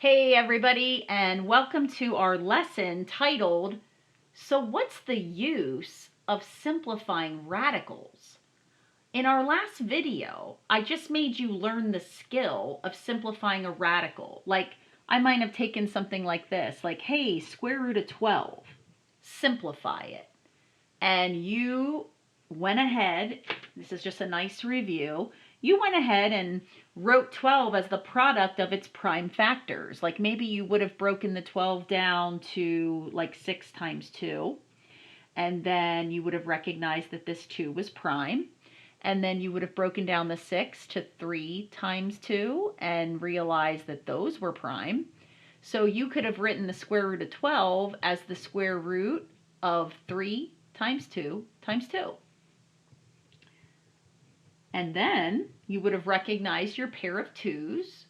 Hey everybody, and welcome to our lesson titled, So What's the Use of Simplifying Radicals? In our last video, I just made you learn the skill of simplifying a radical. Like, I might have taken something like this, like, hey, square root of 12, simplify it. And you went ahead, this is just a nice review, you went ahead and wrote 12 as the product of its prime factors. Like maybe you would have broken the 12 down to like 6 times 2, and then you would have recognized that this 2 was prime. And then you would have broken down the 6 to 3 times 2 and realized that those were prime. So you could have written the square root of 12 as the square root of 3 times 2 times 2. And then you would have recognized your pair of 2's.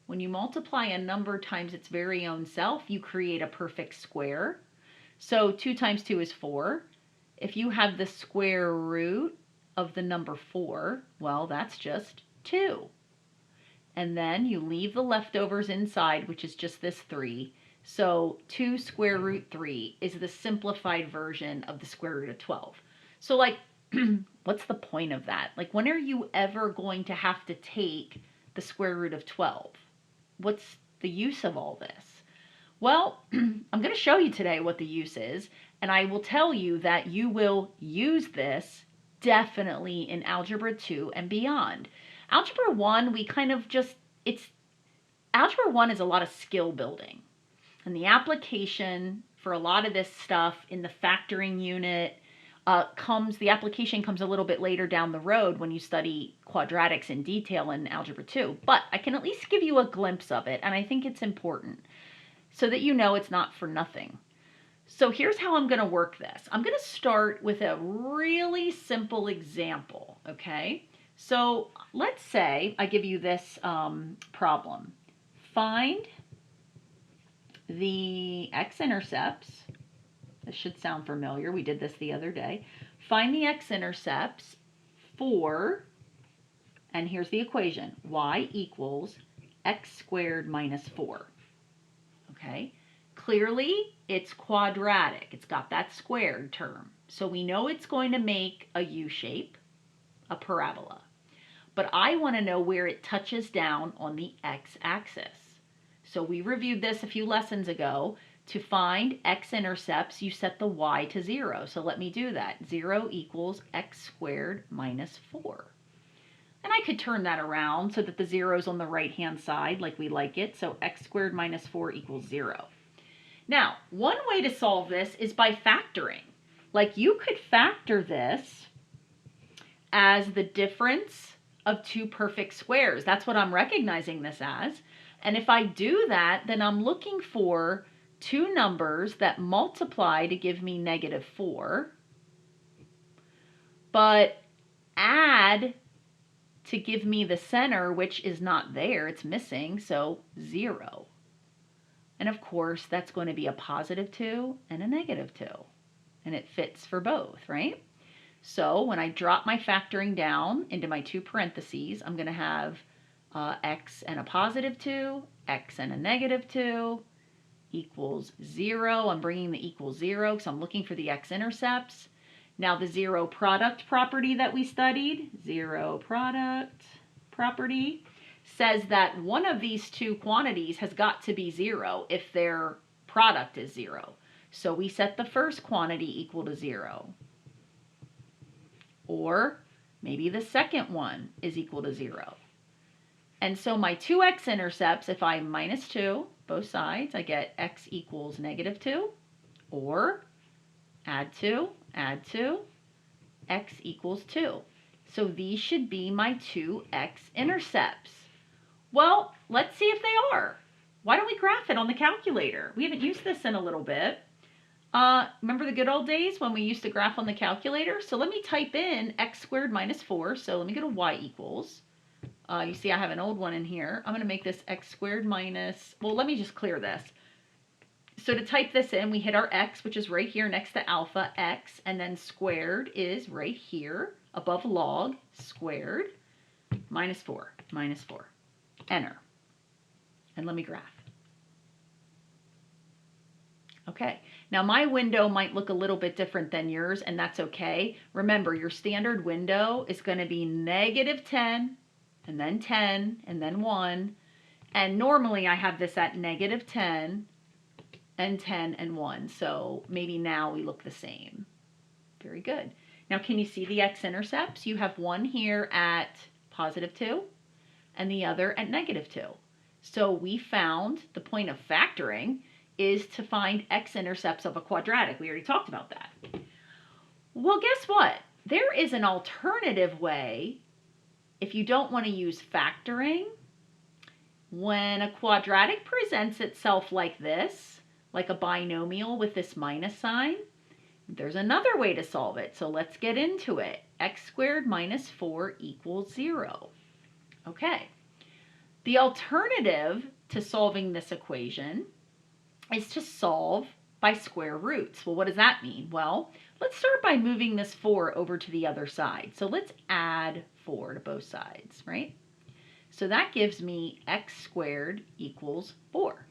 When you multiply a number times its very own self, you create a perfect square. So 2 times 2 is 4. If you have the square root of the number 4, well, that's just 2. And then you leave the leftovers inside, which is just this 3. So 2 square root 3 is the simplified version of the square root of 12. So like, what's the point of that? Like, when are you ever going to have to take the square root of 12? What's the use of all this? Well, I'm going to show you today what the use is, and I will tell you that you will use this definitely in Algebra 2 and beyond. Algebra 1, we kind of just, Algebra 1 is a lot of skill building. And the application for a lot of this stuff in the factoring unit the application comes a little bit later down the road when you study quadratics in detail in Algebra 2. But I can at least give you a glimpse of it, and I think it's important so that you know it's not for nothing. So here's how I'm going to work this. I'm going to start with a really simple example, okay? So let's say I give you this problem. Find the x-intercepts. This should sound familiar. We did this the other day. Find the x-intercepts for, and here's the equation, y equals x squared minus 4. Okay? Clearly, it's quadratic. It's got that squared term. So we know it's going to make a U shape, a parabola. But I want to know where it touches down on the x-axis. So we reviewed this a few lessons ago. To find x-intercepts, you set the y to 0. So let me do that. 0 equals x squared minus 4. And I could turn that around so that the 0 is on the right-hand side like we like it. So x squared minus 4 equals 0. Now, one way to solve this is by factoring. Like you could factor this as the difference of two perfect squares. That's what I'm recognizing this as. And if I do that, then I'm looking for two numbers that multiply to give me negative 4, but add to give me the center, which is not there. It's missing, so 0. And of course, that's going to be a positive 2 and a negative 2. And it fits for both, right? So when I drop my factoring down into my two parentheses, I'm going to have x and a positive 2, x and a negative 2 equals 0. I'm bringing the equal 0 because I'm looking for the x-intercepts. Now the zero product property that we studied, zero product property, says that one of these two quantities has got to be 0 if their product is 0. So we set the first quantity equal to 0. Or maybe the second one is equal to 0. And so my two x-intercepts, if I minus 2, both sides, I get x equals negative 2, or add 2, x equals 2. So these should be my two x-intercepts. Well, let's see if they are. Why don't we graph it on the calculator? We haven't used this in a little bit. Remember the good old days when we used to graph on the calculator? So let me type in x squared minus 4. So let me go to y equals. You see I have an old one in here. I'm going to make this x squared minus, well, let me just clear this. So to type this in, we hit our x, which is right here next to alpha, x, and then squared is right here above log, squared, minus 4, enter. And let me graph. Okay, now my window might look a little bit different than yours, and that's okay. Remember, your standard window is going to be -10, and then 10, and then 1. And normally I have this at -10, and 10, and 1. So maybe now we look the same. Very good. Now, can you see the x-intercepts? You have one here at +2 and the other at -2. So we found the point of factoring is to find x-intercepts of a quadratic. We already talked about that. Well, guess what? There is an alternative way if you don't want to use factoring. When a quadratic presents itself like this, like a binomial with this minus sign, there's another way to solve it. So let's get into it. X squared minus 4 equals 0. Okay. The alternative to solving this equation is to solve by square roots. Well, what does that mean? Well, let's start by moving this 4 over to the other side. So let's add 4 to both sides, right? So that gives me x squared equals 4.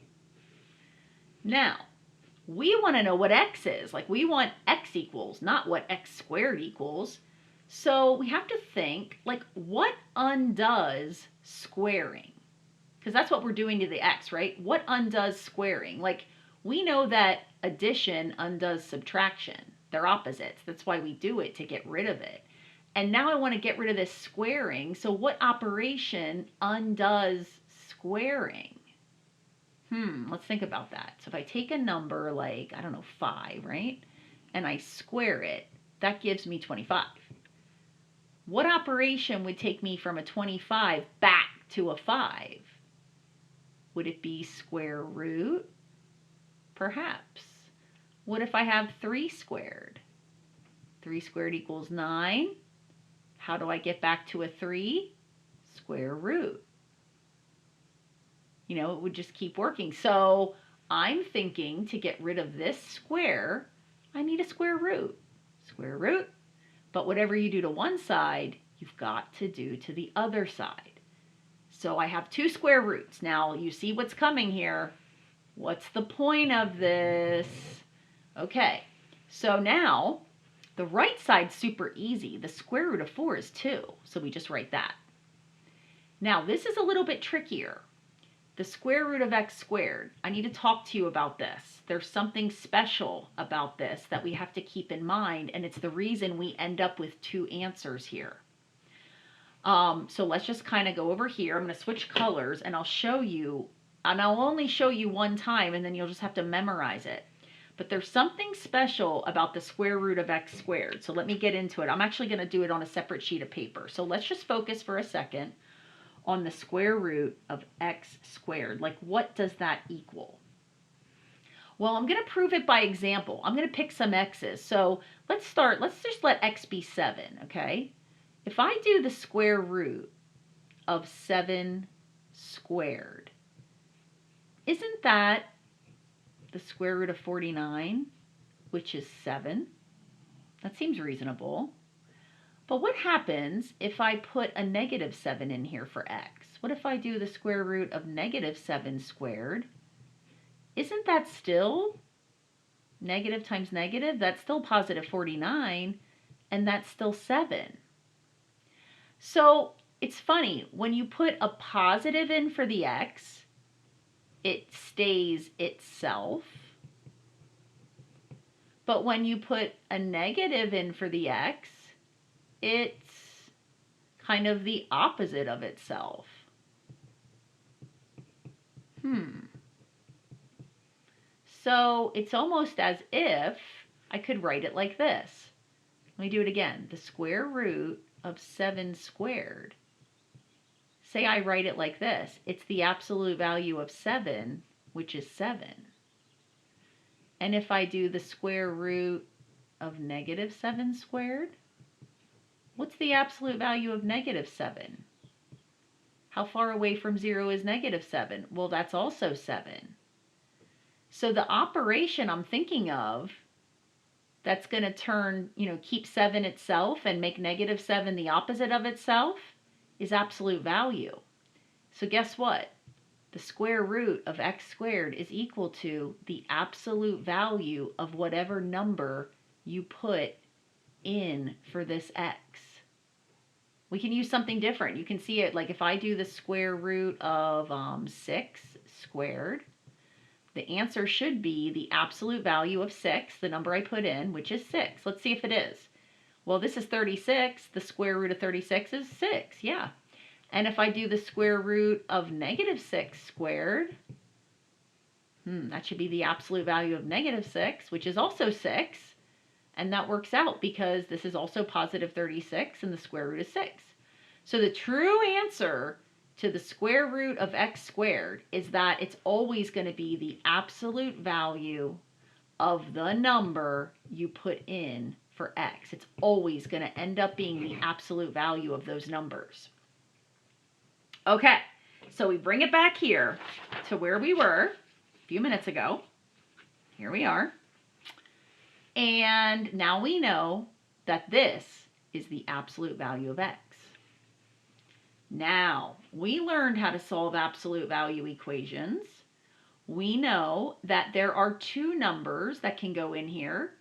Now, we want to know what x is. Like, we want x equals, not what x squared equals. So we have to think, like, what undoes squaring? Because that's what we're doing to the x, right? What undoes squaring? Like, we know that addition undoes subtraction. They're opposites. That's why we do it, to get rid of it. And now I want to get rid of this squaring. So what operation undoes squaring? Let's think about that. So if I take a number like, I don't know, 5, right? And I square it, that gives me 25. What operation would take me from a 25 back to a 5? Would it be square root? Perhaps. What if I have 3 squared? 3 squared equals 9. How do I get back to a 3? Square root. You know, it would just keep working. So I'm thinking to get rid of this square, I need a square root. Square root. But whatever you do to one side, you've got to do to the other side. So I have 2 square roots. Now you see what's coming here. What's the point of this? Okay, so now the right side's super easy. The square root of 4 is 2, so we just write that. Now this is a little bit trickier. The square root of x squared. I need to talk to you about this. There's something special about this that we have to keep in mind, and it's the reason we end up with 2 answers here. So let's just kind of go over here. I'm going to switch colors, and I'll show you, and I'll only show you one time, and then you'll just have to memorize it. But there's something special about the square root of x squared. So let me get into it. I'm actually going to do it on a separate sheet of paper. So let's just focus for a second on the square root of x squared. Like, what does that equal? Well, I'm going to prove it by example. I'm going to pick some x's. So let's just let x be 7, okay? If I do the square root of 7 squared, isn't that the square root of 49, which is 7? That seems reasonable. But what happens if I put a -7 in here for x? What if I do the square root of -7 squared? Isn't that still negative times negative? That's still positive 49, and that's still 7. So it's funny, when you put a positive in for the x, it stays itself. But when you put a negative in for the x, it's kind of the opposite of itself. So it's almost as if I could write it like this. Let me do it again. The square root of 7 squared. Say I write it like this. It's the absolute value of 7, which is 7. And if I do the square root of -7 squared, what's the absolute value of -7? How far away from 0 is -7? Well, that's also 7. So the operation I'm thinking of that's going to turn, keep 7 itself and make -7 the opposite of itself is absolute value. So guess what? The the square root of x squared is equal to the absolute value of whatever number you put in for this x. We can use something different. You can see it like if I do the square root of 6 squared, the answer should be the absolute value of 6, the number I put in, which is 6. Let's see if it is. Well, this is 36. The square root of 36 is 6. Yeah. And if I do the square root of negative 6 squared, that should be the absolute value of negative 6, which is also 6. And that works out because this is also positive 36 and the square root is 6. So the true answer to the square root of x squared is that it's always going to be the absolute value of the number you put in for x. It's always going to end up being the absolute value of those numbers. Okay, so we bring it back here to where we were a few minutes ago. Here we are. And now we know that this is the absolute value of x. Now, we learned how to solve absolute value equations. We know that there are two numbers that can go in here,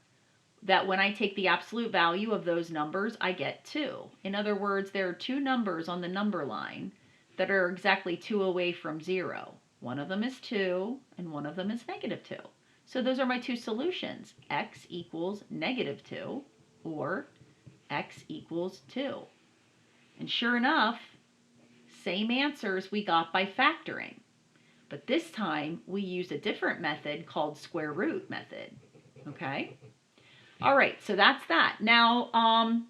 that when I take the absolute value of those numbers, I get 2. In other words, there are two numbers on the number line that are exactly 2 away from 0. One of them is 2, and one of them is negative 2. So those are my two solutions, x equals negative 2 or x equals 2. And sure enough, same answers we got by factoring. But this time we used a different method called square root method. Okay? All right, so that's that. Now,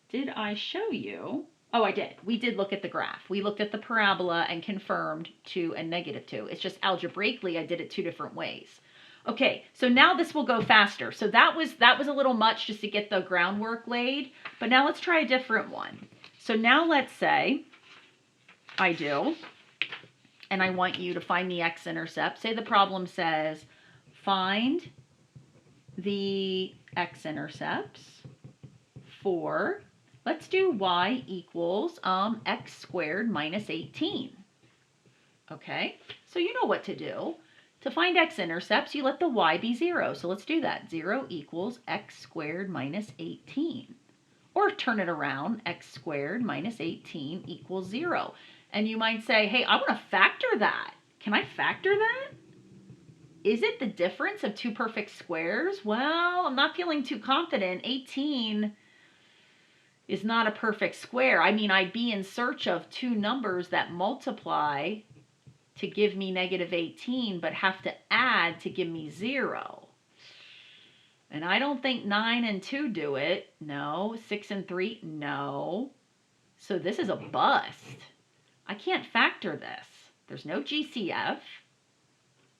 did I show you? Oh, I did. We did look at the graph. We looked at the parabola and confirmed 2 and negative 2. It's just algebraically I did it two different ways. Okay, so now this will go faster. So that was a little much just to get the groundwork laid, but now let's try a different one. So now let's say I do, and I want you to find the x-intercept. Say the problem says find the x-intercepts for, let's do y equals x squared minus 18. Okay, so you know what to do. To find x-intercepts, you let the y be 0. So let's do that. 0 equals x squared minus 18. Or turn it around, x squared minus 18 equals 0. And you might say, hey, I want to factor that. Can I factor that? Is it the difference of two perfect squares? Well, I'm not feeling too confident. 18 is not a perfect square. I mean, I'd be in search of two numbers that multiply to give me negative 18, but have to add to give me 0. And I don't think 9 and 2 do it. No. 6 and 3? No. So this is a bust. I can't factor this. There's no GCF.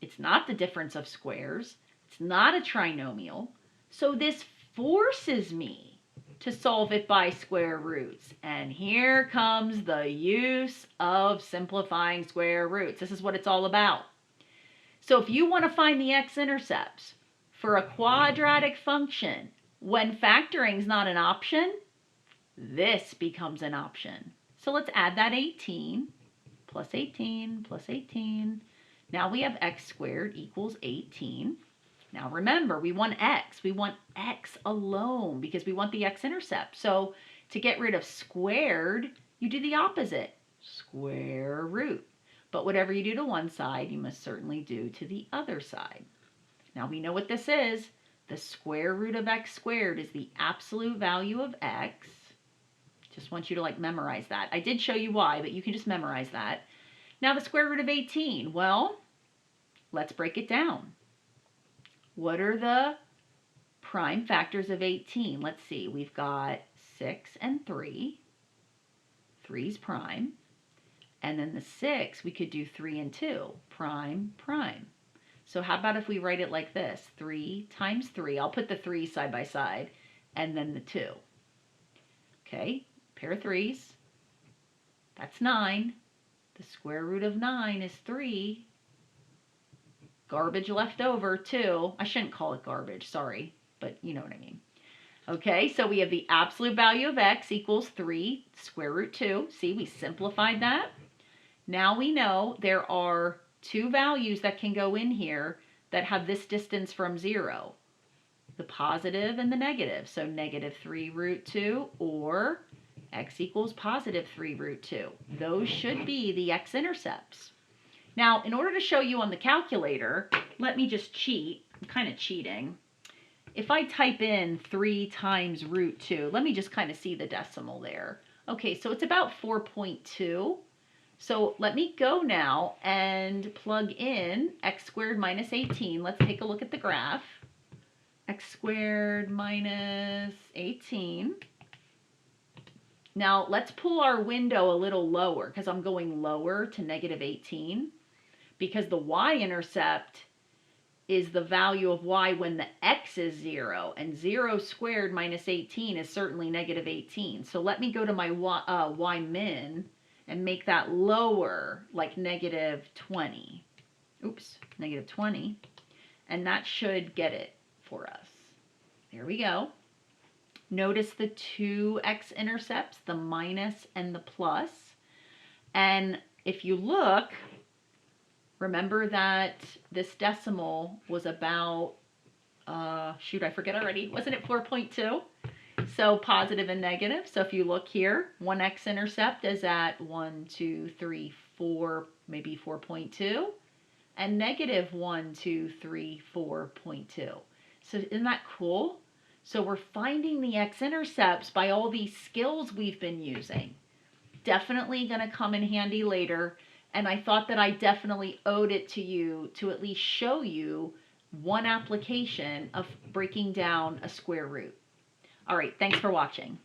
It's not the difference of squares. It's not a trinomial. So this forces me to solve it by square roots. And here comes the use of simplifying square roots. This is what it's all about. So if you want to find the x-intercepts for a quadratic function when factoring is not an option, this becomes an option. So let's add that 18 plus 18 plus 18. Now we have x squared equals 18. Now remember, we want x. We want x alone because we want the x-intercept. So to get rid of squared, you do the opposite, square root. But whatever you do to one side, you must certainly do to the other side. Now we know what this is. The square root of x squared is the absolute value of x. Just want you to memorize that. I did show you why, but you can just memorize that. Now the square root of 18. Well, let's break it down. What are the prime factors of 18? Let's see. We've got 6 and 3. 3's prime. And then the 6, we could do 3 and 2. Prime, prime. So how about if we write it like this? 3 times 3. I'll put the 3 side by side. And then the 2. Okay, pair of 3's. That's 9. The square root of 9 is 3. Garbage left over, 2. I shouldn't call it garbage, sorry, but you know what I mean. Okay, so we have the absolute value of x equals 3 square root 2. See, we simplified that. Now we know there are two values that can go in here that have this distance from 0, the positive and the negative. So negative 3 root 2 or x equals positive 3 root 2. Those should be the x-intercepts. Now, in order to show you on the calculator, let me just cheat. I'm kind of cheating. If I type in 3 times root 2, let me just kind of see the decimal there. Okay, so it's about 4.2. So let me go now and plug in x squared minus 18. Let's take a look at the graph. X squared minus 18. Now let's pull our window a little lower because I'm going lower to negative 18 because the y-intercept is the value of y when the x is 0, and 0 squared minus 18 is certainly negative 18. So let me go to my y min and make that lower, like negative 20. Oops, negative 20. And that should get it for us. There we go. Notice the two x-intercepts, the minus and the plus. And if you look, remember that this decimal was about, shoot, I forget already. Wasn't it 4.2? So positive and negative. So if you look here, one x-intercept is at 1, 2, 3, 4, maybe 4.2. And negative 1, 2, 3, 4.2. So isn't that cool? So we're finding the x-intercepts by all these skills we've been using. Definitely going to come in handy later. And I thought that I definitely owed it to you to at least show you one application of breaking down a square root. All right, thanks for watching.